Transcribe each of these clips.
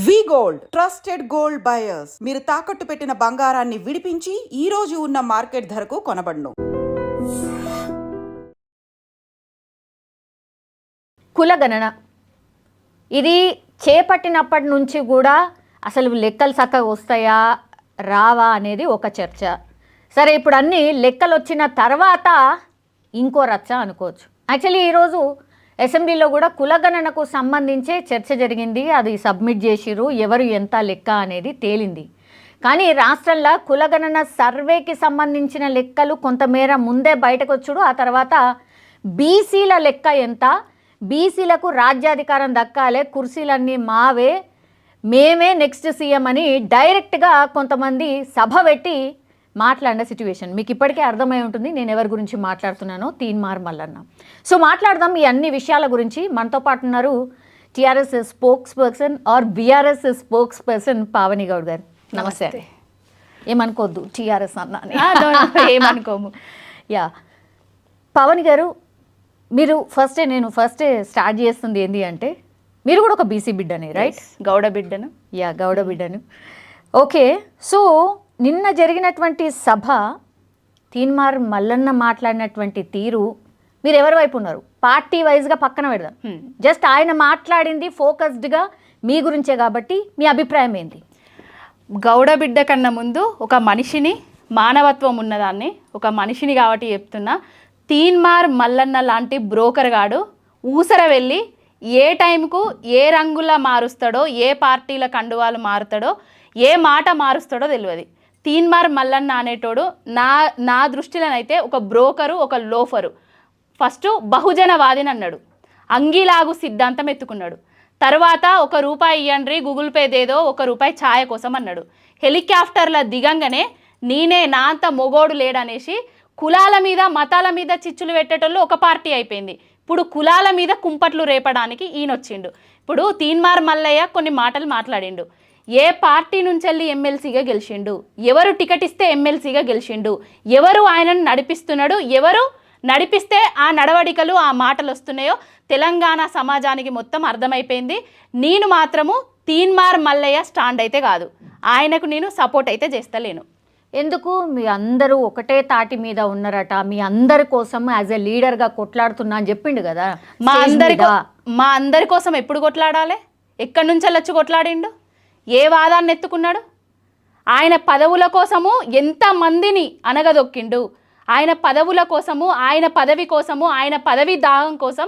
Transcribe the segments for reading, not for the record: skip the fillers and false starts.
వి gold trusted gold buyers మీరు తాకట్టు పెట్టిన బంగారాన్ని విడిపించి ఈ రోజు ఉన్న మార్కెట్ ధరకు కొనబడును. కులగణన ఇది చేపట్టినప్పటి నుంచి కూడా అసలు లెక్కలు చక్కగా వస్తాయా రావా అనేది ఒక చర్చ. సరే, ఇప్పుడు అన్ని లెక్కలు వచ్చిన తర్వాత ఇంకో రచ్చ అనుకోవచ్చు. యాక్చువల్లీ ఈరోజు అసెంబ్లీలో కూడా కులగణనకు సంబంధించే చర్చ జరిగింది. అది సబ్మిట్ చేసిరు, ఎవరు ఎంత లెక్క అనేది తేలింది. కానీ రాష్ట్రంలో కులగణన సర్వేకి సంబంధించిన లెక్కలు కొంతమేర ముందే బయటకు వచ్చుడు. ఆ తర్వాత బీసీల లెక్క ఎంత, బీసీలకు రాజ్యాధికారం దక్కాలే, కుర్చీలన్నీ మావే, మేమే నెక్స్ట్ సీఎం అని డైరెక్ట్గా కొంతమంది సభ పెట్టి మాట్లాడిన సిచ్యువేషన్ మీకు ఇప్పటికే అర్థమై ఉంటుంది నేను ఎవరి గురించి మాట్లాడుతున్నానో. తీన్మార్ మల్లన్న. సో మాట్లాడదాం ఈ అన్ని విషయాల గురించి. మనతో పాటు ఉన్నారు TRS spokes person are BRS spokes person Pavani Goud గారు. నమస్తే. ఏమనుకోవద్దు టీఆర్ఎస్ అన్న ఏమనుకోము. యా పవన్ గారు, మీరు నేను ఫస్ట్ స్టార్ట్ చేస్తుంది ఏంటి అంటే, మీరు కూడా ఒక బీసీ బిడ్డని, రైట్? గౌడ బిడ్డను. యా, గౌడ బిడ్డను. ఓకే, సో నిన్న జరిగినటువంటి సభ, తీన్మార్ మల్లన్న మాట్లాడినటువంటి తీరు, మీరు ఎవరి వైపు ఉన్నారు? పార్టీ వైజ్గా పక్కన పెడదాం, జస్ట్ ఆయన మాట్లాడింది ఫోకస్డ్గా మీ గురించే కాబట్టి మీ అభిప్రాయం ఏంటి? గౌడ బిడ్డ కన్నా ముందు ఒక మనిషిని, మానవత్వం ఉన్నదాన్ని, ఒక మనిషిని కాబట్టి చెప్తున్నా. తీన్మార్ మల్లన్న లాంటి బ్రోకర్ గాడు ఊసర వెళ్ళి ఏ టైంకు ఏ రంగులా మారుస్తాడో, ఏ పార్టీల కండువాలు మారుతాడో, ఏ మాట మారుస్తాడో తెలియదు. తీన్మార్ మల్లన్న అనేటోడు నా దృష్టిలోనైతే ఒక బ్రోకరు, ఒక లోఫరు. ఫస్ట్ బహుజనవాదిని అన్నాడు, అంగీలాగు సిద్ధాంతం ఎత్తుకున్నాడు. తర్వాత ₹1 ఇయ్యండ్రి గూగుల్ పేదేదో ₹1 ఛాయ కోసం అన్నాడు. హెలికాప్టర్ల దిగంగానే నేనే నా అంత మొగోడు లేడనేసి కులాల మీద మతాల మీద చిచ్చులు పెట్టేటోళ్ళు ఒక పార్టీ అయిపోయింది. ఇప్పుడు కులాల మీద కుంపట్లు రేపడానికి ఈయనొచ్చిండు. ఇప్పుడు తీన్మార్ మల్లయ్య కొన్ని మాటలు మాట్లాడిండు. ఏ పార్టీ నుంచి వెళ్ళి ఎమ్మెల్సీగా గెలిచిండు, ఎవరు టికెట్ ఇస్తే ఎమ్మెల్సీగా గెలిచిండు, ఎవరు ఆయనను నడిపిస్తున్నాడు, ఎవరు నడిపిస్తే ఆ నడవడికలు ఆ మాటలు వస్తున్నాయో తెలంగాణ సమాజానికి మొత్తం అర్థమైపోయింది. నేను మాత్రము తీన్మార్ మల్లయ్య స్టాండ్ అయితే కాదు, ఆయనకు నేను సపోర్ట్ అయితే చేస్తలేను. ఎందుకు? మీ అందరూ ఒకటే తాటి మీద ఉన్నారట, మీ అందరి కోసం యాజ్ ఎ లీడర్గా కొట్లాడుతున్నా అని చెప్పిండు కదా. మా అందరి కోసం ఎప్పుడు కొట్లాడాలి? ఎక్కడి నుంచి వచ్చి కొట్లాడిండు? ఏ వాదాన్ని ఎత్తుకున్నాడు? ఆయన పదవుల కోసము ఎంతమందిని అనగదొక్కిండు. ఆయన పదవుల కోసము, ఆయన పదవి కోసము, ఆయన పదవి దాహం కోసం,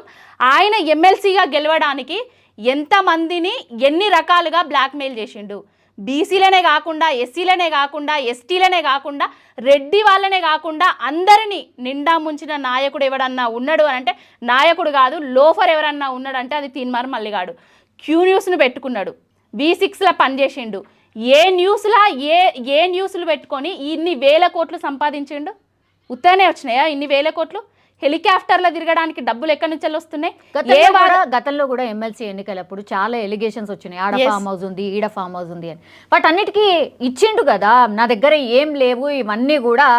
ఆయన ఎమ్మెల్సీగా గెలవడానికి ఎంతమందిని ఎన్ని రకాలుగా బ్లాక్మెయిల్ చేసిండు. బీసీలనే కాకుండా, ఎస్సీలనే కాకుండా, ఎస్టీలనే కాకుండా, రెడ్డి వాళ్ళనే కాకుండా అందరినీ నిండా ముంచిన నాయకుడు ఎవడన్నా ఉన్నాడు అని అంటే, నాయకుడు కాదు లోఫర్ ఎవరన్నా ఉన్నాడంటే అది తీన్మార్ మల్లిగాడు. క్యూ న్యూస్ను పెట్టుకున్నాడు, V6లా పనిచేసిండు. ఏ న్యూస్లు పెట్టుకొని ఇన్ని వేల కోట్లు సంపాదించిండు? ఉత్తనే వచ్చినాయా ఇన్ని వేల కోట్లు? హెలికాప్టర్లో తిరగడానికి డబ్బులు ఎక్కడి నుంచి వస్తున్నాయి? గతంలో కూడా ఎమ్మెల్సీ ఎన్నికలప్పుడు చాలా ఎలిగేషన్స్ వచ్చినాయి, ఆడ ఫామ్ హౌస్ ఉంది, ఈడ ఫామ్ హౌస్ ఉంది అని. బట్ అన్నిటికీ ఇచ్చిండు కదా, నా దగ్గర ఏం లేవు, ఇవన్నీ కూడా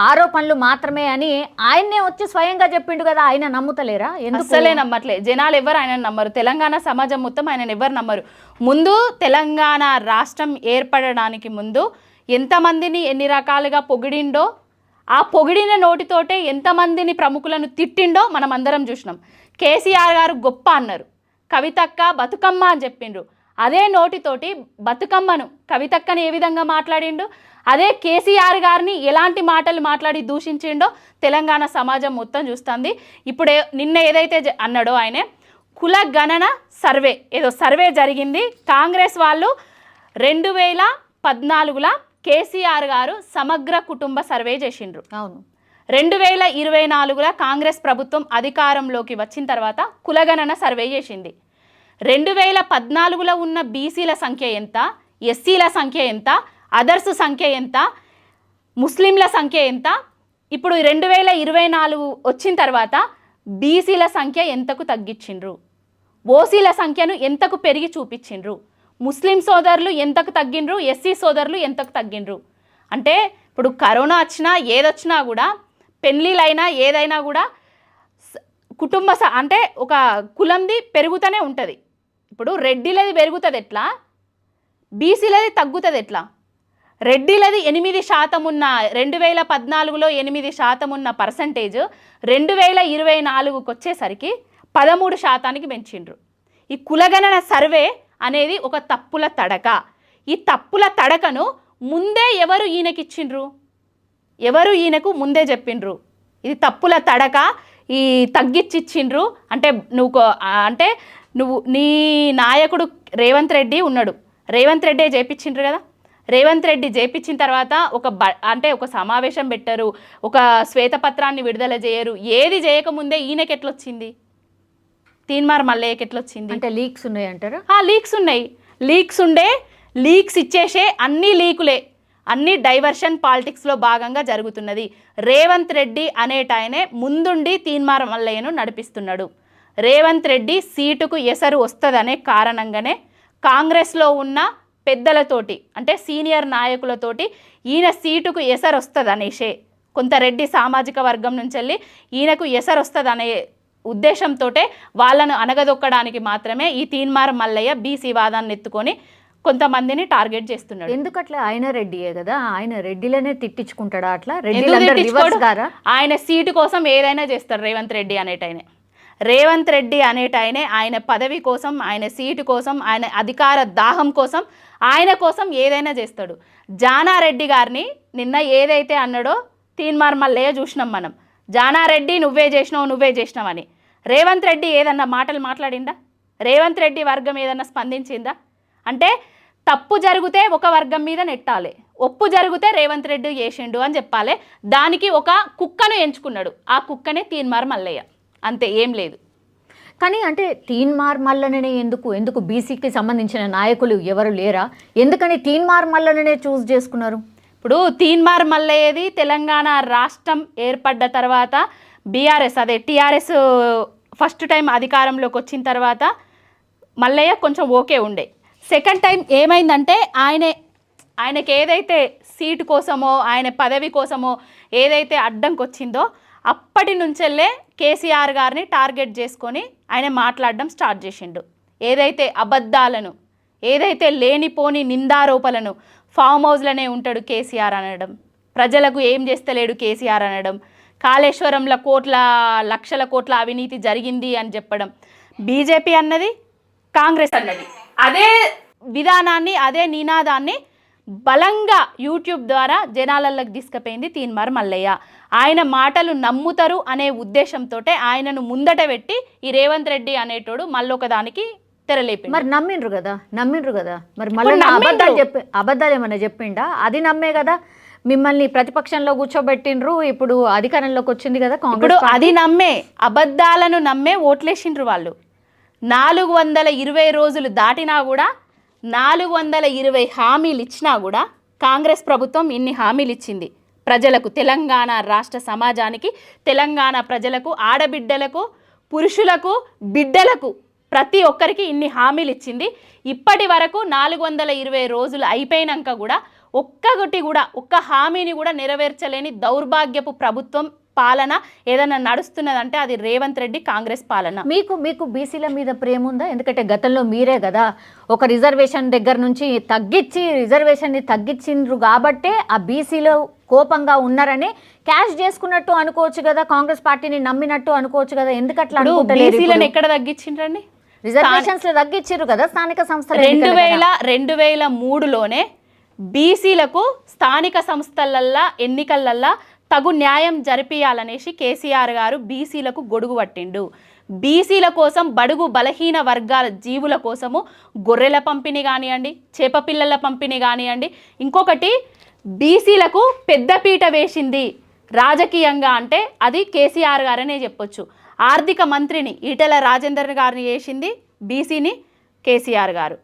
ఆరోపణలు మాత్రమే అని ఆయన్నే వచ్చి స్వయంగా చెప్పిండు కదా. ఆయన నమ్ముతలేరా? అసలే నమ్మట్లే జనాలు, ఎవరు ఆయన నమ్మరు. తెలంగాణ సమాజం మొత్తం ఆయన ఎవరు నమ్మరు. ముందు తెలంగాణ రాష్ట్రం ఏర్పడడానికి ముందు ఎంతమందిని ఎన్ని రకాలుగా పొగిడిండో, ఆ పొగిడిన నోటితోటే ఎంతమందిని ప్రముఖులను తిట్టిండో మనం అందరం చూసినాం. కేసీఆర్ గారు గొప్ప అన్నారు, కవితక్క బతుకమ్మ అని చెప్పిండ్రు. అదే నోటితోటి బతుకమ్మను, కవితక్కని ఏ విధంగా మాట్లాడిండు, అదే కేసీఆర్ గారిని ఎలాంటి మాటలు మాట్లాడి దూషించిండో తెలంగాణ సమాజం మొత్తం చూస్తుంది. ఇప్పుడు నిన్న ఏదైతే అన్నాడో ఆయన కుల గణన సర్వే, ఏదో సర్వే జరిగింది. కాంగ్రెస్ వాళ్ళు 2014లో కేసీఆర్ గారు సమగ్ర కుటుంబ సర్వే చేసిండ్రు. అవును. 2024లో కాంగ్రెస్ ప్రభుత్వం అధికారంలోకి వచ్చిన తర్వాత కులగణన సర్వే చేసింది. 2014లో ఉన్న బీసీల సంఖ్య ఎంత, ఎస్సీల సంఖ్య ఎంత, అదర్స్ సంఖ్య ఎంత, ముస్లింల సంఖ్య ఎంత, ఇప్పుడు 2024 వచ్చిన తర్వాత బీసీల సంఖ్య ఎంతకు తగ్గించిండ్రు, ఓసీల సంఖ్యను ఎంతకు పెరిగి చూపించిండ్రు, ముస్లిం సోదరులు ఎంతకు తగ్గిండ్రు, ఎస్సీ సోదరులు ఎంతకు తగ్గిండ్రు. అంటే ఇప్పుడు కరోనా వచ్చినా ఏదొచ్చినా కూడా, పెళ్ళిళ్ళైనా ఏదైనా కూడా కుటుంబ అంటే ఒక కులంది పెరుగుతూనే ఉంటుంది. ఇప్పుడు రెడ్డిలది పెరుగుతుంది ఎట్లా, బీసీలది తగ్గుతుంది ఎట్లా? రెడ్డిలది 8% ఉన్న 2014లో 8% ఉన్న పర్సంటేజ్ 2024కి వచ్చేసరికి 13%కి పెంచిండ్రు. ఈ కులగణన సర్వే అనేది ఒక తప్పుల తడక. ఈ తప్పుల తడకను ముందే ఎవరు ఈయనకిచ్చిండ్రు, ఎవరు ఈయనకు ముందే చెప్పిండ్రు ఇది తప్పుల తడక, ఈ తగ్గిచ్చిచ్చిండ్రు అంటే నువ్వు నీ నాయకుడు రేవంత్ రెడ్డి ఉన్నాడు, రేవంత్ రెడ్డే చేపించిండ్రు కదా. రేవంత్ రెడ్డి చేపించిన తర్వాత ఒక సమావేశం పెట్టరు, ఒక శ్వేతపత్రాన్ని విడుదల చేయరు, ఏది చేయకముందే ఈయనకి ఎట్లొచ్చింది, తీన్మార్ మల్లయ్యకి ఎట్లొచ్చింది అంటే లీక్స్ ఉన్నాయి అంటారా? లీక్స్ ఉన్నాయి. లీక్స్ ఇచ్చేసే అన్ని లీకులే, అన్ని డైవర్షన్ పాలిటిక్స్లో భాగంగా జరుగుతున్నది. రేవంత్ రెడ్డి అనేటాయనే ముందుండి తీన్మార్ మల్లయ్యను నడిపిస్తున్నాడు. రేవంత్ రెడ్డి సీటుకు ఎసరు వస్తుందనే కారణంగానే కాంగ్రెస్లో ఉన్న పెద్దలతోటి అంటే సీనియర్ నాయకులతోటి ఈయన సీటుకు ఎసరు వస్తుంది అనేసే, కొంత రెడ్డి సామాజిక వర్గం నుంచి వెళ్ళి ఈయనకు ఎసరు వస్తుంది అనే ఉద్దేశంతో వాళ్ళను అనగదొక్కడానికి మాత్రమే ఈ తీన్మార్ మల్లయ్య బీసీ వాదాన్ని ఎత్తుకొని కొంతమందిని టార్గెట్ చేస్తున్నాడు. ఎందుకట్లా? ఆయన రెడ్డియే కదా, ఆయన రెడ్డిలనే తిట్టించుకుంటాడా? అట్లా రెడ్డి ఆయన సీటు కోసం ఏదైనా చేస్తాడు రేవంత్ రెడ్డి అనేటాయనే ఆయన పదవి కోసం, ఆయన సీటు కోసం, ఆయన అధికార దాహం కోసం, ఆయన కోసం ఏదైనా చేస్తాడు. జానారెడ్డి గారిని నిన్న ఏదైతే అన్నాడో తీన్మార్ మల్లయ్య చూసినాం మనం. జానారెడ్డి నువ్వే చేసినావు అని. రేవంత్ రెడ్డి ఏదన్నా మాటలు మాట్లాడిందా? రేవంత్ రెడ్డి వర్గం ఏదన్నా స్పందించిందా? అంటే తప్పు జరిగితే ఒక వర్గం మీద నెట్టాలి, ఒప్పు జరిగితే రేవంత్ రెడ్డి చేసిండు అని చెప్పాలి. దానికి ఒక కుక్కను ఎంచుకున్నాడు, ఆ కుక్కనే తీన్మార్ మల్లయ్య, అంతే, ఏం లేదు. కానీ అంటే తీన్మార్ మల్లనే ఎందుకు బీసీకి సంబంధించిన నాయకులు ఎవరు లేరా? ఎందుకని తీన్మార్ మల్లనే చూస్ చేసుకున్నారు? ఇప్పుడు తీన్మార్ మల్లయ్యది తెలంగాణ రాష్ట్రం ఏర్పడ్డ తర్వాత టీఆర్ఎస్ ఫస్ట్ టైం అధికారంలోకి వచ్చిన తర్వాత మల్లయ్య కొంచెం ఓకే ఉండే. సెకండ్ టైం ఏమైందంటే ఆయనకి ఏదైతే సీటు కోసమో ఆయన పదవి కోసమో ఏదైతే అడ్డంకి వచ్చిందో అప్పటి నుంచెల్లే కేసీఆర్ గారిని టార్గెట్ చేసుకొని ఆయన మాట్లాడడం స్టార్ట్ చేసిండు. ఏదైతే అబద్ధాలను, ఏదైతే లేనిపోని నిందారోపణలను, ఫామ్ హౌస్లోనే ఉంటాడు కేసీఆర్ అనడం, ప్రజలకు ఏం చేస్తలేడు కేసీఆర్ అనడం, కాళేశ్వరంలో లక్షల కోట్ల అవినీతి జరిగింది అని చెప్పడం, బీజేపీ అన్నది కాంగ్రెస్ అన్నది అదే విధానాన్ని, అదే నినాదాన్ని బలంగా యూట్యూబ్ ద్వారా జనాలలోకి తీసుకుపోయింది తీన్మార్ మల్లయ్య. ఆయన మాటలు నమ్ముతారు అనే ఉద్దేశంతో ఆయనను ముందట పెట్టి ఈ రేవంత్ రెడ్డి అనేటోడు మళ్ళొక దానికి తెరలేపి. మరి నమ్మిండ్రు కదా. మరి మళ్ళీ అబద్ధాలు ఏమన్నా చెప్పిండా? అది నమ్మే కదా మిమ్మల్ని ప్రతిపక్షంలో కూర్చోబెట్టిండ్రు, ఇప్పుడు అధికారంలోకి వచ్చింది కదా కాంగ్రెస్. ఇప్పుడు అది నమ్మే, అబద్ధాలను నమ్మే ఓట్లేసిండ్రు వాళ్ళు. 420 రోజులు దాటినా కూడా 420 హామీలు ఇచ్చినా కూడా కాంగ్రెస్ ప్రభుత్వం ఇన్ని హామీలు ఇచ్చింది ప్రజలకు, తెలంగాణ రాష్ట్ర సమాజానికి, తెలంగాణ ప్రజలకు, ఆడబిడ్డలకు, పురుషులకు, బిడ్డలకు, ప్రతి ఒక్కరికి ఇన్ని హామీలు ఇచ్చింది. ఇప్పటి వరకు 420 రోజులు అయిపోయినాక కూడా ఒక్క హామీని కూడా నెరవేర్చలేని దౌర్భాగ్యపు ప్రభుత్వం పాలన ఏదైనా నడుస్తున్నదంటే అది రేవంత్ రెడ్డి కాంగ్రెస్ పాలన. మీకు బీసీల మీద ప్రేమ ఉందా? ఎందుకంటే గతంలో మీరే కదా ఒక రిజర్వేషన్ దగ్గర నుంచి రిజర్వేషన్ని తగ్గించిండ్రు కాబట్టే ఆ బీసీలో కోపంగా ఉన్నారని క్యాష్ చేసుకున్నట్టు అనుకోవచ్చు కదా, కాంగ్రెస్ పార్టీని నమ్మినట్టు అనుకోవచ్చు కదా. ఎందుకట్లా బీసీలను ఎక్కడ తగ్గించిండ్రండి? రిజర్వేషన్స్ లో తగ్గించారు కదా స్థానిక సంస్థలు. 2003లోనే బీసీలకు స్థానిక సంస్థలల్లా ఎన్నికలల్లా తగు న్యాయం జరిపియాలనేసి కేసీఆర్ గారు బీసీలకు గొడుగు పట్టిండు. బీసీల కోసం, బడుగు బలహీన వర్గాల జీవుల కోసము గొర్రెల పంపిణీ కానివ్వండి, చేపపిల్లల పంపిణీ కానివ్వండి, ఇంకొకటి బీసీలకు పెద్దపీట వేసింది రాజకీయంగా అంటే అది కేసీఆర్ గారనే చెప్పొచ్చు. ఆర్థిక మంత్రిని ఈటెల రాజేందర్ గారిని చేసింది బీసీని కేసీఆర్ గారు.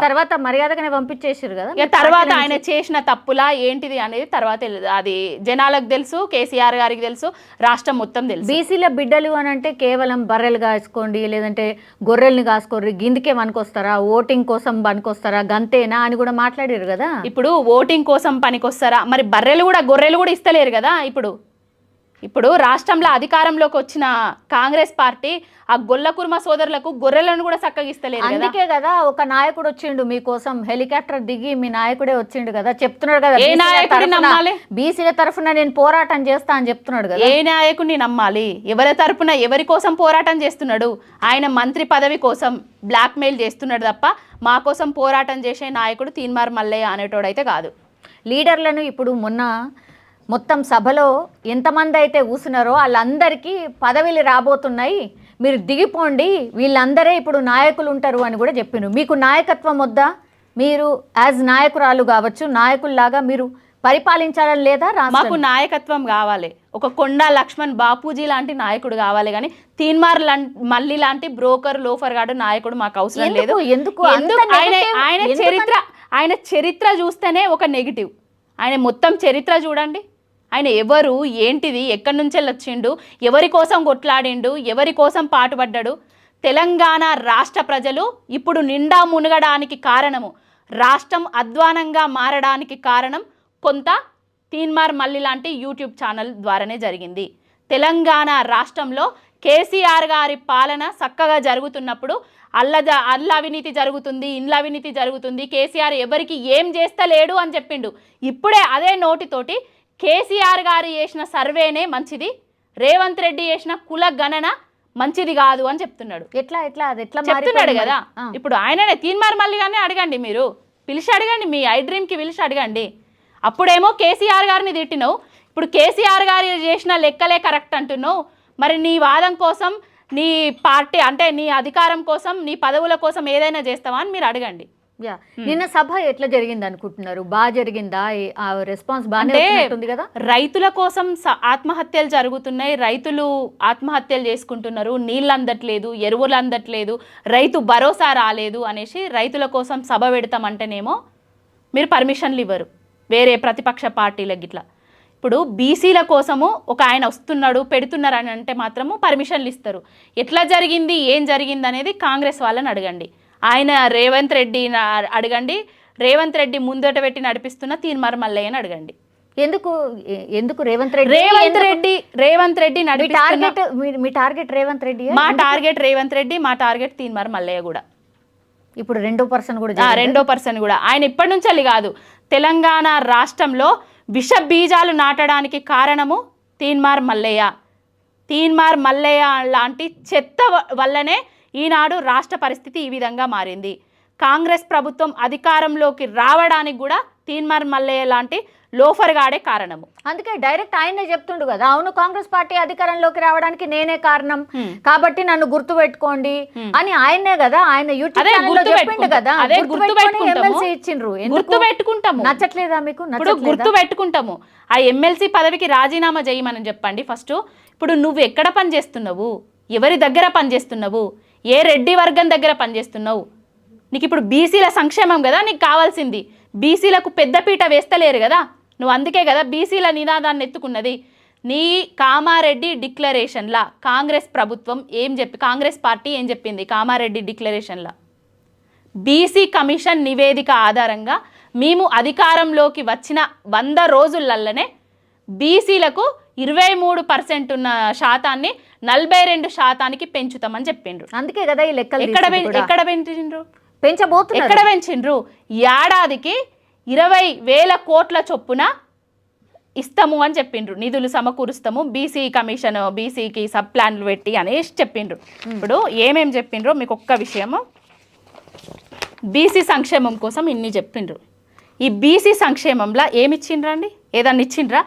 తర్వాత మర్యాదగానే పంపించేసారు కదా. తర్వాత ఆయన చేసిన తప్పులా ఏంటిది అనేది తర్వాత అది జనాలకు తెలుసు, కేసీఆర్ గారికి తెలుసు, రాష్ట్రం మొత్తం తెలుసు. బీసీల బిడ్డలు అని అంటే కేవలం బర్రెలు కాసుకోండి, లేదంటే గొర్రెల్ని కాసుకోండి, గిందుకే పనికొస్తారా, ఓటింగ్ కోసం పనికొస్తారా, గంతేనా అని కూడా మాట్లాడారు కదా. ఇప్పుడు ఓటింగ్ కోసం పనికొస్తారా? మరి గొర్రెలు కూడా ఇస్తలేరు కదా. ఇప్పుడు రాష్ట్రంలో అధికారంలోకి వచ్చిన కాంగ్రెస్ పార్టీ ఆ గొల్ల కుర్మ సోదరులకు గొర్రెలను కూడా చక్కగిస్తలేదు కదా. అందుకే కదా ఒక నాయకుడు వచ్చిండు మీకోసం, హెలికాప్టర్ దిగి మీ నాయకుడే వచ్చిండు కదా, చెప్తున్నాడు కదా ఏ నాయకుడిని నమ్మాలి? బీసీల తరఫున నేను పోరాటం చేస్తా అని చెప్తున్నాడు కదా. ఏ నాయకుడిని నమ్మాలి? ఎవరి తరపున ఎవరి కోసం పోరాటం చేస్తున్నాడు? ఆయన మంత్రి పదవి కోసం బ్లాక్మెయిల్ చేస్తున్నాడు తప్ప మా కోసం పోరాటం చేసే నాయకుడు తీన్మార్ మల్లయ్య అనేటోడైతే కాదు. లీడర్లను ఇప్పుడు మొత్తం సభలో ఎంతమంది అయితే కూర్చున్నారో వాళ్ళందరికీ పదవిలు రాబోతున్నాయి, మీరు దిగిపోండి, వీళ్ళందరే ఇప్పుడు నాయకులు ఉంటారు అని కూడా చెప్పిండ్రు. మీకు నాయకత్వం వద్దా? మీరు యాజ్ నాయకురాలు కావచ్చు, నాయకుల్లాగా మీరు పరిపాలించాలని లేదా? మాకు నాయకత్వం కావాలి, ఒక కొండా లక్ష్మణ్ బాపూజీ లాంటి నాయకుడు కావాలి, కానీ తీన్మార్ మల్లి లాంటి బ్రోకర్ లోఫర్ గాడు నాయకుడు మాకు అవసరం లేదు. ఆయన చరిత్ర చూస్తేనే ఒక నెగిటివ్. ఆయన మొత్తం చరిత్ర చూడండి, ఆయన ఎవరు, ఏంటిది, ఎక్కడి నుంచి వచ్చిండు, ఎవరి కోసం కొట్లాడిండు, ఎవరి కోసం పాటుపడ్డాడు. తెలంగాణ రాష్ట్ర ప్రజలు ఇప్పుడు నిండా మునగడానికి కారణము, రాష్ట్రం అధ్వానంగా మారడానికి కారణం కొంత తీన్మార్ మల్లి లాంటి యూట్యూబ్ ఛానల్ ద్వారానే జరిగింది. తెలంగాణ రాష్ట్రంలో కేసీఆర్ గారి పాలన చక్కగా జరుగుతున్నప్పుడు అల్ల అవినీతి జరుగుతుంది, ఇండ్ల అవినీతి జరుగుతుంది, కేసీఆర్ ఎవరికి ఏం చేస్తలేడు అని చెప్పిండు. ఇప్పుడే అదే నోటితోటి కేసీఆర్ గారు చేసిన సర్వేనే మంచిది, రేవంత్ రెడ్డి చేసిన కుల గణన మంచిది కాదు అని చెప్తున్నాడు. ఎట్లా అది ఎట్లా చెప్తున్నాడు కదా. ఇప్పుడు ఆయననే తీన్మార్ మల్లి గారిని అడగండి, మీరు పిలిచి అడగండి, మీ ఐ డ్రీమ్కి పిలిచి అడగండి. అప్పుడేమో కేసీఆర్ గారిని తిట్టినావు, ఇప్పుడు కేసీఆర్ గారు చేసిన లెక్కలే కరెక్ట్ అంటున్నావు. మరి నీ వాదం కోసం, నీ పార్టీ అంటే నీ అధికారం కోసం, నీ పదవుల కోసం ఏదైనా చేస్తావా అని మీరు అడగండి. నిన్న సభ ఎట్లా జరిగింది అనుకుంటున్నారు? బాగా జరిగిందా? ఆ రెస్పాన్స్ బాగానే ఉంటుంది కదా. రైతుల కోసం ఆత్మహత్యలు జరుగుతున్నాయి, రైతులు ఆత్మహత్యలు చేసుకుంటున్నారు, నీళ్ళు అందట్లేదు, ఎరువులు అందట్లేదు, రైతు భరోసా రాలేదు అనేసి రైతుల కోసం సభ పెడతామంటేనేమో మీరు పర్మిషన్లు ఇవ్వరు వేరే ప్రతిపక్ష పార్టీలకు. ఇట్లా ఇప్పుడు బీసీల కోసము ఒక ఆయన వస్తున్నాడు పెడుతున్నారు అని అంటే మాత్రము పర్మిషన్లు ఇస్తారు. ఎట్లా జరిగింది, ఏం జరిగింది అనేది కాంగ్రెస్ వాళ్ళని అడగండి, ఆయన రేవంత్ రెడ్డిని అడగండి, రేవంత్ రెడ్డి ముందట పెట్టి నడిపిస్తున్న తీన్మార్ మల్లయ్యని అడగండి. ఎందుకు రేవంత్ రెడ్డి మీ టార్గెట్ రేవంత్ రెడ్డి? మా టార్గెట్ రేవంత్ రెడ్డి, మా టార్గెట్ తీన్మార్ మల్లయ్య కూడా. ఇప్పుడు రెండో పర్సన్ కూడా ఆయన ఇప్పటి నుంచి కాదు, తెలంగాణ రాష్ట్రంలో విష బీజాలు నాటడానికి కారణము తీన్మార్ మల్లయ్య లాంటి చెత్త వల్లనే ఈనాడు రాష్ట్ర పరిస్థితి ఈ విధంగా మారింది. కాంగ్రెస్ ప్రభుత్వం అధికారంలోకి రావడానికి కూడా తీన్మార్ మల్లయ్య లాంటి లోఫర్ గాడే కారణము. అందుకే డైరెక్ట్ ఆయనే చెప్తుండు కదా, అవును కాంగ్రెస్ పార్టీ అధికారంలోకి రావడానికి నేనే కారణం కాబట్టి నన్ను గుర్తు పెట్టుకోండి అని ఆయనే కదా, ఆయన యూట్యూబ్ ఛానల్లో చెప్పిండు కదా. ఎమ్మెల్సీ ఇచ్చిండ్రు, గుర్తు పెట్టుకుంటాము. నచ్చట్లేదా మీకు? గుర్తు పెట్టుకుంటాము. ఆ ఎమ్మెల్సీ పదవికి రాజీనామా చేయమని చెప్పండి ఫస్ట్. ఇప్పుడు నువ్వు ఎక్కడ పనిచేస్తున్నావు, ఎవరి దగ్గర పనిచేస్తున్నావు, ఏ రెడ్డి వర్గం దగ్గర పనిచేస్తున్నావు? నీకు ఇప్పుడు బీసీల సంక్షేమం కదా నీకు కావాల్సింది, బీసీలకు పెద్దపీట వేస్తలేరు కదా నువ్వు, అందుకే కదా బీసీల నినాదాన్ని ఎత్తుకున్నది. నీ కామారెడ్డి డిక్లరేషన్లా కాంగ్రెస్ ప్రభుత్వం కాంగ్రెస్ పార్టీ ఏం చెప్పింది? కామారెడ్డి డిక్లరేషన్లా బీసీ కమిషన్ నివేదిక ఆధారంగా మేము అధికారంలోకి వచ్చిన 100 రోజులల్లనే బీసీలకు 23% ఉన్న శాతాన్ని 42% పెంచుతామని చెప్పిండ్రు. అందుకే కదా ఈ లెక్కలు ఎక్కడ పెంచిండ్రు? పెంచబోతున్నారు. ఎక్కడ పెంచిండ్రు? ఏడాదికి 20,000 కోట్ల చొప్పున ఇస్తాము అని చెప్పిండ్రు, నిధులు సమకూరుస్తాము, బీసీ కమిషన్, బీసీకి సబ్ ప్లాన్లు పెట్టి అనేసి చెప్పిండ్రు. ఇప్పుడు ఏమేమి చెప్పిండ్రో మీకు ఒక్క విషయము, బీసీ సంక్షేమం కోసం ఇన్ని చెప్పిండ్రు. ఈ బీసీ సంక్షేమంలో ఏమిచ్చిండ్రండి? ఏదన్నా ఇచ్చిండ్రా?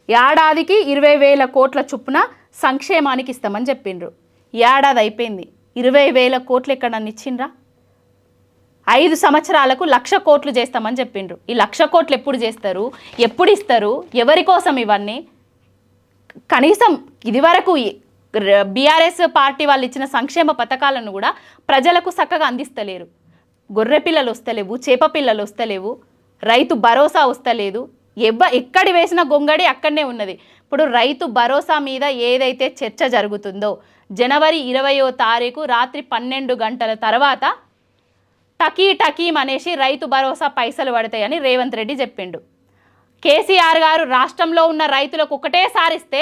ఏడాదికి 20,000 కోట్ల చొప్పున సంక్షేమానికి ఇస్తామని చెప్పిండ్రు. ఏడాది అయిపోయింది, 20,000 కోట్లు ఎక్కడన్నా ఇచ్చిండ్రా? 5 సంవత్సరాలకు 1,00,000 కోట్లు చేస్తామని చెప్పిండ్రు. ఈ 1,00,000 కోట్లు ఎప్పుడు చేస్తారు, ఎప్పుడు ఇస్తారు, ఎవరి కోసం ఇవన్నీ? కనీసం ఇదివరకు బీఆర్ఎస్ పార్టీ వాళ్ళు ఇచ్చిన సంక్షేమ పథకాలను కూడా ప్రజలకు చక్కగా అందిస్తలేరు. గొర్రె పిల్లలు వస్తలేవు, చేప పిల్లలు వస్తలేవు, రైతు భరోసా వస్తలేదు, ఎక్కడి వేసిన గొంగడి అక్కడనే ఉన్నది. ఇప్పుడు రైతు భరోసా మీద ఏదైతే చర్చ జరుగుతుందో జనవరి 20వ తారీఖు రాత్రి 12 గంటల తర్వాత టకీం అనేసి రైతు భరోసా పైసలు పడతాయని రేవంత్ రెడ్డి చెప్పిండు. కేసీఆర్ గారు రాష్ట్రంలో ఉన్న రైతులకు ఒకటేసారి ఇస్తే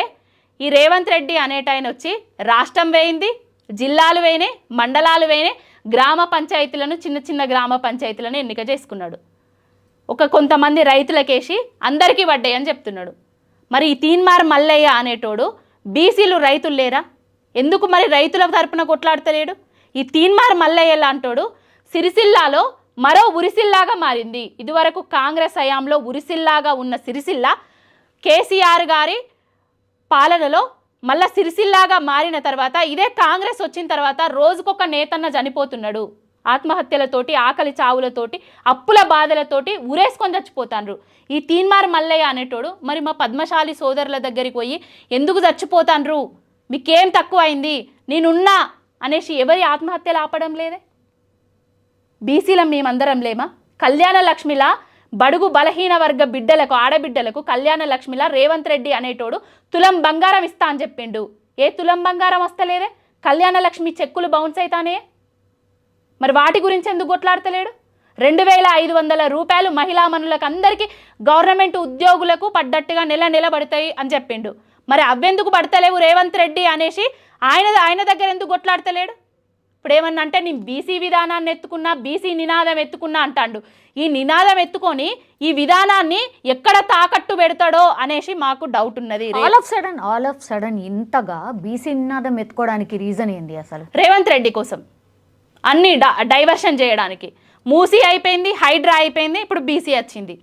ఈ రేవంత్ రెడ్డి అనేటాయన వచ్చి రాష్ట్రం వేయింది, జిల్లాలు వేయినాయి, మండలాలు వేయినాయి, గ్రామ పంచాయతీలను చిన్న చిన్న గ్రామ పంచాయతీలను ఎన్నిక చేసుకున్నాడు. కొంతమంది రైతులకేసి అందరికీ పడ్డాయి అని చెప్తున్నాడు. మరి ఈ తీన్మార్ మల్లయ్య అనేటోడు బీసీలు రైతులు లేరా? ఎందుకు మరి రైతుల తరపున కొట్లాడతలేడు? ఈ తీన్మార్ మల్లయ్య లాంటోడు సిరిసిల్లాలో మరో ఉరిసిల్లాగా మారింది. ఇదివరకు కాంగ్రెస్ హయాంలో ఉరిసిల్లాగా ఉన్న సిరిసిల్ల కేసీఆర్ గారి పాలనలో మళ్ళా సిరిసిల్లాగా మారిన తర్వాత ఇదే కాంగ్రెస్ వచ్చిన తర్వాత రోజుకొక నేతన్న చనిపోతున్నాడు. ఆత్మహత్యలతోటి, ఆకలి చావులతోటి, అప్పుల బాధలతోటి ఊరేసుకొని చచ్చిపోతాండ్రు. ఈ తీన్మార్ మల్లయ్య అనేటోడు మరి మా పద్మశాలి సోదరుల దగ్గరికి పోయి ఎందుకు చచ్చిపోతాండ్రు, మీకేం తక్కువ అయింది, నేనున్నా అనేసి ఎవరి ఆత్మహత్యలు ఆపడం లేదే? బీసీలం మేమందరం లేమా? కళ్యాణ లక్ష్మిలా బడుగు బలహీన వర్గ బిడ్డలకు, ఆడబిడ్డలకు కళ్యాణ లక్ష్మిలా రేవంత్ రెడ్డి అనేటోడు తులం బంగారం ఇస్తా అని చెప్పిండు. ఏ తులం బంగారం వస్తలేదే? కళ్యాణ లక్ష్మి చెక్కులు బౌన్స్ అవుతానే. మరి వాటి గురించి ఎందుకు కొట్లాడతలేడు? 2500 రూపాయలు మహిళా మనులకు అందరికీ గవర్నమెంట్ ఉద్యోగులకు పడ్డట్టుగా నెల పడతాయి అని చెప్పిండు. మరి అవెందుకు పడతలేవు రేవంత్ రెడ్డి అనేసి ఆయన దగ్గర ఎందుకు కొట్లాడతలేడు? ఇప్పుడు ఏమన్నా అంటే నేను బీసీ విధానాన్ని ఎత్తుకున్నా, బీసీ నినాదం ఎత్తుకున్నా అంటాడు. ఈ నినాదం ఎత్తుకొని ఈ విధానాన్ని ఎక్కడ తాకట్టు పెడతాడో అనేసి మాకు డౌట్ ఉన్నది. ఆల్ ఆఫ్ సడన్ ఇంతగా బీసీ నినాదం ఎత్తుకోవడానికి రీజన్ ఏంది అసలు? రేవంత్ రెడ్డి కోసం అన్ని డైవర్షన్ చేయడానికి. మూసీ అయిపోయింది, హైడ్రా అయిపోయింది, ఇప్పుడు బీసీ వచ్చింది.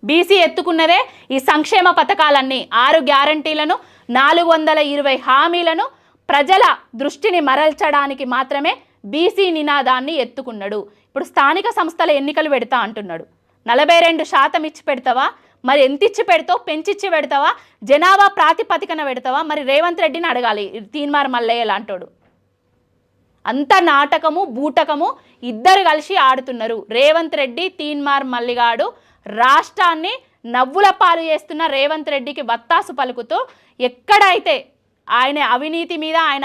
బీసీ ఎత్తుకున్నదే ఈ సంక్షేమ పథకాలన్నీ, 6 గ్యారంటీలను, 420 హామీలను ప్రజల దృష్టిని మరల్చడానికి మాత్రమే బీసీ నినాదాన్ని ఎత్తుకున్నాడు. ఇప్పుడు స్థానిక సంస్థల ఎన్నికలు పెడతా అంటున్నాడు. 42% ఇచ్చి పెడతావా? మరి ఎంత ఇచ్చి పెడతావు? పెంచిచ్చి పెడతావా? జనాభా ప్రాతిపదికన పెడతావా? మరి రేవంత్ రెడ్డిని అడగాలి. తీన్మార్ మల్లయ్య లాంటోడు అంత నాటకము బూటకము ఇద్దరు కలిసి ఆడుతున్నారు. రేవంత్ రెడ్డి, తీన్మార్ మల్లిగాడు రాష్ట్రాన్ని నవ్వుల పాలు చేస్తున్న రేవంత్ రెడ్డికి వత్తాసు పలుకుతూ ఎక్కడైతే ఆయన అవినీతి మీద, ఆయన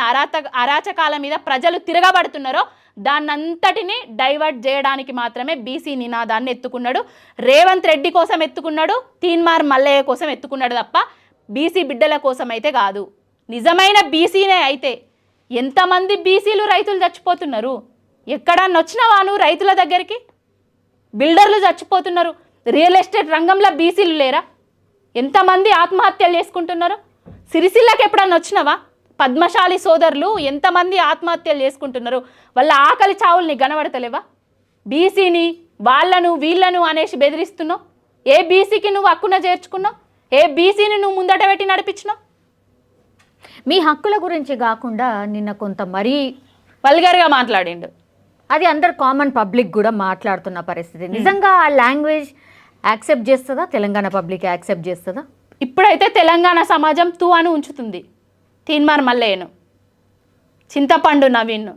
అరాచకాల మీద ప్రజలు తిరగబడుతున్నారో దాన్నంతటిని డైవర్ట్ చేయడానికి మాత్రమే బీసీ నినాదాన్ని ఎత్తుకున్నాడు. రేవంత్ రెడ్డి కోసం ఎత్తుకున్నాడు, తీన్మార్ మల్లయ్య కోసం ఎత్తుకున్నాడు తప్ప బీసీ బిడ్డల కోసం అయితే కాదు. నిజమైన బీసీనే అయితే ఎంతమంది బీసీలు రైతులు చచ్చిపోతున్నారు? ఎక్కడన్నా వచ్చినావా నువ్వు రైతుల దగ్గరికి? బిల్డర్లు చచ్చిపోతున్నారు. రియల్ ఎస్టేట్ రంగంలో బీసీలు లేరా? ఎంతమంది ఆత్మహత్యలు చేసుకుంటున్నారు? సిరిసిల్లకి ఎప్పుడన్నా వచ్చినావా? పద్మశాలి సోదరులు ఎంతమంది ఆత్మహత్యలు చేసుకుంటున్నారు? వాళ్ళ ఆకలి చావుల్ని గనబడతలేవా? బీసీని వాళ్ళను వీళ్ళను అనేసి బెదిరిస్తున్నావు. ఏ బీసీకి నువ్వు హక్కున చేర్చుకున్నావు? ఏ బీసీని నువ్వు ముందట పెట్టి నడిపించినావు? మీ హక్కుల గురించి కాకుండా నిన్న కొంత మరీ వల్గర్గా మాట్లాడిండు. అది అందరు కామన్ పబ్లిక్ కూడా మాట్లాడుతున్న పరిస్థితి. నిజంగా ఆ లాంగ్వేజ్ యాక్సెప్ట్ చేస్తుందా? తెలంగాణ పబ్లిక్ యాక్సెప్ట్ చేస్తుందా? ఇప్పుడైతే తెలంగాణ సమాజం తూ అని ఉంచుతుంది తీన్మార్ మల్లయ్యను, చింతపండు నవీన్ను.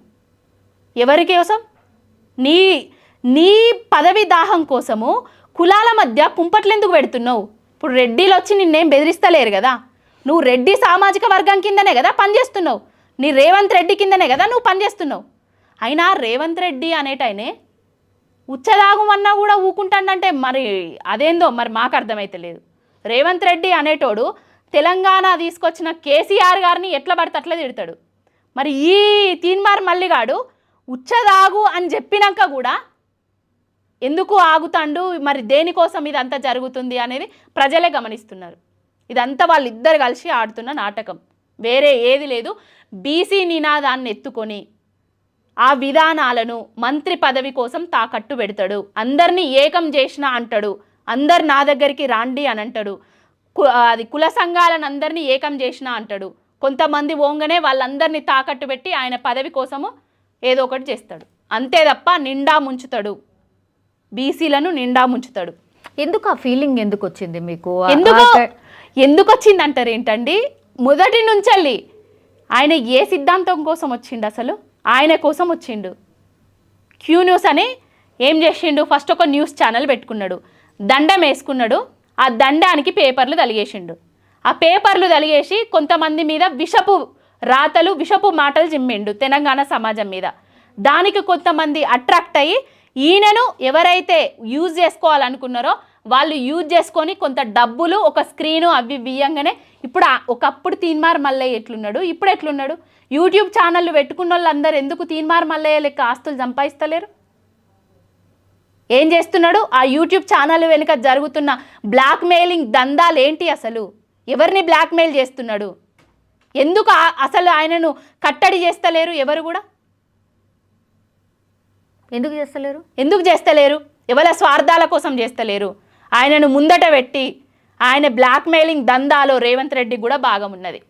ఎవరి కోసం? నీ పదవి దాహం కోసము కులాల మధ్య కుంపట్లు ఎందుకు పెడుతున్నావు? ఇప్పుడు రెడ్డిలు వచ్చి నిన్నేం బెదిరిస్తలేరు కదా. నువ్వు రెడ్డి సామాజిక వర్గం కిందనే కదా పనిచేస్తున్నావు. నీ రేవంత్ రెడ్డి కిందనే కదా నువ్వు పనిచేస్తున్నావు. అయినా రేవంత్ రెడ్డి అనేటైనే ఉచ్చదాగమన్నా కూడా ఊకుంటాడంటే మరి అదేందో మరి మాకు అర్థమైతే లేదు. రేవంత్ రెడ్డి అనేటోడు తెలంగాణ తీసుకొచ్చిన కేసీఆర్ గారిని ఎట్లా పడితే అట్లా తిడతాడు. మరి ఈ తీన్మార్ మల్లిగాడు ఉచ్చదాగు అని చెప్పినాక కూడా ఎందుకు ఆగుతాండు? మరి దేనికోసం ఇదంతా జరుగుతుంది అనేది ప్రజలే గమనిస్తున్నారు. ఇదంతా వాళ్ళిద్దరు కలిసి ఆడుతున్న నాటకం, వేరే ఏది లేదు. బీసీ నినాదాన్ని ఎత్తుకొని ఆ విధానాలను మంత్రి పదవి కోసం తాకట్టు పెడతాడు. అందరినీ ఏకం చేసిన అంటాడు. అందరు నా దగ్గరికి రాండి అని అంటాడు. అది కుల సంఘాలను అందరినీ ఏకం చేసిన అంటాడు. కొంతమంది ఓంగనే వాళ్ళందరినీ తాకట్టు పెట్టి ఆయన పదవి కోసము ఏదో ఒకటి చేస్తాడు. అంతే తప్ప నిండా ముంచుతాడు, బీసీలను నిండా ముంచుతాడు. ఎందుకు ఆ ఫీలింగ్ ఎందుకు వచ్చింది మీకు? ఎందుకు వచ్చింది అంటారు ఏంటండి? మొదటి నుంచి ఆయన ఏ సిద్ధాంతం కోసం వచ్చిండు? అసలు ఆయన కోసం వచ్చిండు. క్యూ న్యూస్ అని ఏం చేసిండు? ఫస్ట్ ఒక న్యూస్ ఛానల్ పెట్టుకున్నాడు, దండం వేసుకున్నాడు. ఆ దండానికి పేపర్లు తలిగేసిండు. ఆ పేపర్లు తలిగేసి కొంతమంది మీద విషపు రాతలు, విషపు మాటలు జిమ్మిండు తెలంగాణ సమాజం మీద. దానికి కొంతమంది అట్రాక్ట్ అయ్యి ఈయనను ఎవరైతే యూజ్ చేసుకోవాలనుకున్నారో వాళ్ళు యూజ్ చేసుకొని కొంత డబ్బులు ఒక స్క్రీను అవి బియ్యంగానే ఇప్పుడు ఒకప్పుడు తీన్మార్ మల్లయ్య ఎట్లున్నాడు, ఇప్పుడు ఎట్లున్నాడు? యూట్యూబ్ ఛానళ్ళు పెట్టుకున్న వాళ్ళందరూ ఎందుకు తీన్మార్ మల్లయ్య లెక్క ఆస్తులు సంపాదిస్తలేరు? ఏం చేస్తున్నాడు? ఆ యూట్యూబ్ ఛానల్ వెనుక జరుగుతున్న బ్లాక్ మెయిలింగ్ దందాలు ఏంటి? అసలు ఎవరిని బ్లాక్మెయిల్ చేస్తున్నాడు? ఎందుకు అసలు ఆయనను కట్టడి చేస్తలేరు ఎవరు కూడా? ఎందుకు చేస్తలేరు? ఎవరి స్వార్థాల కోసం చేస్తలేరు. ఆయనను ముందట పెట్టి ఆయన బ్లాక్మెయిలింగ్ దందాలో రేవంత్ రెడ్డి కూడా భాగం ఉన్నది.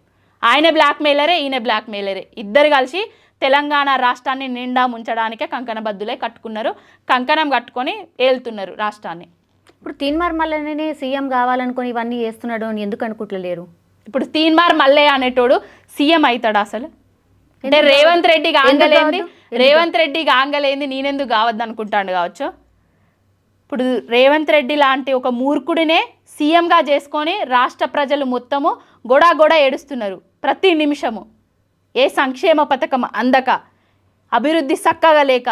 ఆయన బ్లాక్మెయిలరే, ఈయన బ్లాక్మెయిలరే, ఇద్దరు కలిసి తెలంగాణ రాష్ట్రాన్ని నిండా ముంచడానికే కంకణబద్దులే కట్టుకున్నారు. కంకణం కట్టుకొని ఏళ్తున్నారు రాష్ట్రాన్ని. ఇప్పుడు తీన్మార్ మల్లయ్యనే సీఎం కావాలనుకొని ఇవన్నీ చేస్తున్నాడు అని ఎందుకు అనుకుంటలేరు? ఇప్పుడు తీన్మార్ మల్లయ్య అనేటోడు సీఎం అవుతాడు అసలు? అంటే రేవంత్ రెడ్డికి ఆంగలేంది నేనెందుకు కావద్దు అనుకుంటాడు కావచ్చు. ఇప్పుడు రేవంత్ రెడ్డి లాంటి ఒక మూర్ఖుడినే సీఎంగా చేసుకొని రాష్ట్ర ప్రజలు మొత్తము గొడ ఏడుస్తున్నారు ప్రతి నిమిషము. ఏ సంక్షేమ పథకం అందక, అభివృద్ధి చక్కగా లేక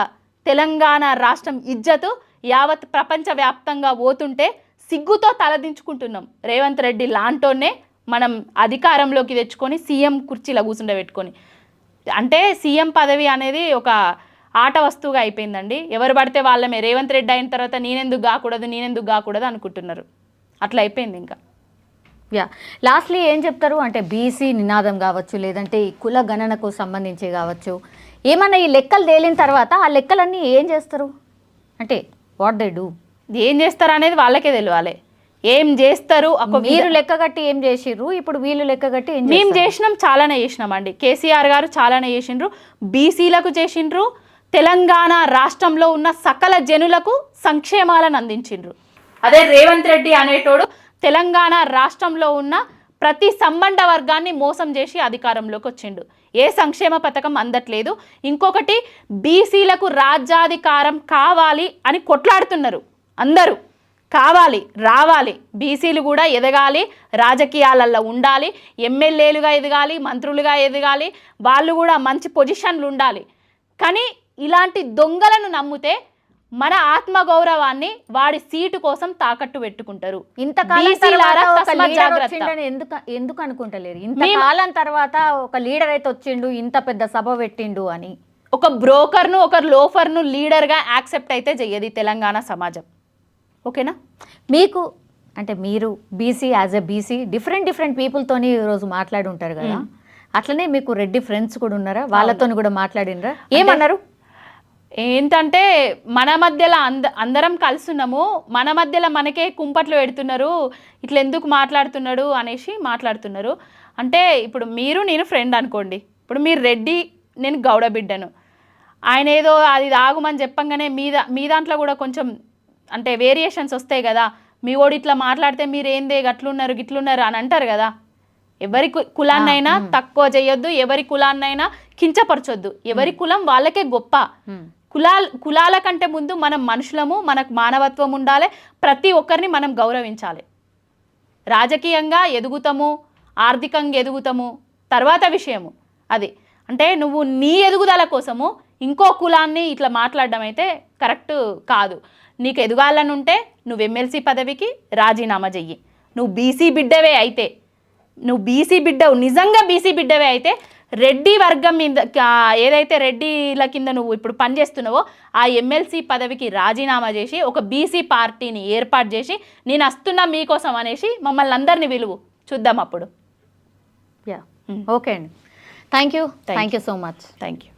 తెలంగాణ రాష్ట్రం ఇజ్జతు యావత్ ప్రపంచవ్యాప్తంగా పోతుంటే సిగ్గుతో తలదించుకుంటున్నాం. రేవంత్ రెడ్డి లాంటోనే మనం అధికారంలోకి తెచ్చుకొని సీఎం కుర్చీలో కూర్చుండబెట్టుకొని. అంటే సీఎం పదవి అనేది ఒక ఆట వస్తువుగా అయిపోయిందండి. ఎవరు పడితే వాళ్ళమే రేవంత్ రెడ్డి అయిన తర్వాత నేనెందుకు కాకూడదు అనుకుంటున్నారు. అట్లా అయిపోయింది. ఇంకా లాస్ట్లీ ఏం చెప్తారు అంటే బీసీ నినాదం కావచ్చు, లేదంటే ఈ కుల గణనకు సంబంధించి కావచ్చు, ఏమన్నా ఈ లెక్కలు తేలిన తర్వాత ఆ లెక్కలన్నీ ఏం చేస్తారు? అంటే వాట్ దే డూ, ఏం చేస్తారు అనేది వాళ్ళకే తెలియాలి. ఏం చేస్తారు? మీరు లెక్కగట్టి ఏం చేసిర్రు, ఇప్పుడు వీళ్ళు లెక్కగట్టి ఏం మేము చేసినాం? చాలానే చేసినామండి. కేసీఆర్ గారు చాలానే చేసిండ్రు, బీసీలకు చేసిండ్రు, తెలంగాణ రాష్ట్రంలో ఉన్న సకల జనులకు సంక్షేమాలను అందించిండ్రు. అదే రేవంత్ రెడ్డి అనేటోడు తెలంగాణ రాష్ట్రంలో ఉన్న ప్రతి సంబంధ వర్గాన్ని మోసం చేసి అధికారంలోకి వచ్చిండు. ఏ సంక్షేమ పథకం అందట్లేదు. ఇంకొకటి, బీసీలకు రాజ్యాధికారం కావాలి అని కొట్లాడుతున్నారు అందరూ. కావాలి, రావాలి, బీసీలు కూడా ఎదగాలి, రాజకీయాలలో ఉండాలి, ఎమ్మెల్యేలుగా ఎదగాలి, మంత్రులుగా ఎదగాలి, వాళ్ళు కూడా మంచి పొజిషన్లు ఉండాలి. కానీ ఇలాంటి దొంగలను నమ్మితే మన ఆత్మగౌరవాన్ని వాడి సీటు కోసం తాకట్టు పెట్టుకుంటారు. ఎందుకు అనుకుంటలేరు? ఇంతకాలం తర్వాత ఒక లీడర్ అయితే వచ్చిండు, ఇంత పెద్ద సభ పెట్టిండు అని. ఒక బ్రోకర్ను, ఒక లోఫర్ను లీడర్గా యాక్సెప్ట్ అయితే చెయ్యదు తెలంగాణ సమాజం. ఓకేనా? మీకు అంటే మీరు busy, as a busy different పీపుల్తోని ఈరోజు మాట్లాడి ఉంటారు కదా, అట్లనే మీకు రెడ్డి ఫ్రెండ్స్ కూడా ఉన్నారా? వాళ్ళతో కూడా మాట్లాడినరా? ఏమన్నారు? ఏంటంటే మన మధ్యలో అందరం కలుస్తున్నాము, మన మధ్యలో మనకే కుంపట్లు పెడుతున్నారు, ఇట్లా ఎందుకు మాట్లాడుతున్నాడు అనేసి మాట్లాడుతున్నారు. అంటే ఇప్పుడు మీరు నేను ఫ్రెండ్ అనుకోండి, ఇప్పుడు మీరు రెడ్డి, నేను గౌడ బిడ్డను, ఆయన ఏదో అది ఆగుమని చెప్పంగానే మీ దాంట్లో కూడా కొంచెం అంటే వేరియేషన్స్ వస్తాయి కదా. మీ ఓడి ఇట్లా మాట్లాడితే మీరు ఏందే గిట్లున్నారు అని అంటారు కదా. ఎవరి కులాన్నైనా తక్కువ చేయొద్దు, ఎవరి కులాన్నైనా కించపరచొద్దు. ఎవరి కులం వాళ్ళకే గొప్ప. కులాల కంటే ముందు మనం మనుషులము, మనకు మానవత్వం ఉండాలి, ప్రతి ఒక్కరిని మనం గౌరవించాలి. రాజకీయంగా ఎదుగుతాము, ఆర్థికంగా ఎదుగుతాము, తర్వాత విషయము అది. అంటే నువ్వు నీ ఎదుగుదల కోసము ఇంకో కులాన్ని ఇట్లా మాట్లాడడం అయితే కరెక్ట్ కాదు. నీకు ఎదగాలని ఉంటే నువ్వు ఎమ్మెల్సీ పదవికి రాజీనామా చెయ్యి. నువ్వు బీసీ బిడ్డవే అయితే, నిజంగా బీసీ బిడ్డవే అయితే రెడ్డి వర్గం మీద ఏదైతే రెడ్డిల కింద నువ్వు ఇప్పుడు పనిచేస్తున్నావో ఆ ఎమ్మెల్సీ పదవికి రాజీనామా చేసి ఒక బీసీ పార్టీని ఏర్పాటు చేసి నేను వస్తున్నా మీకోసం అనేసి మమ్మల్ని అందరినీ విలువు చూద్దాం అప్పుడు. ఓకే అండి, thank you so much. Thank you.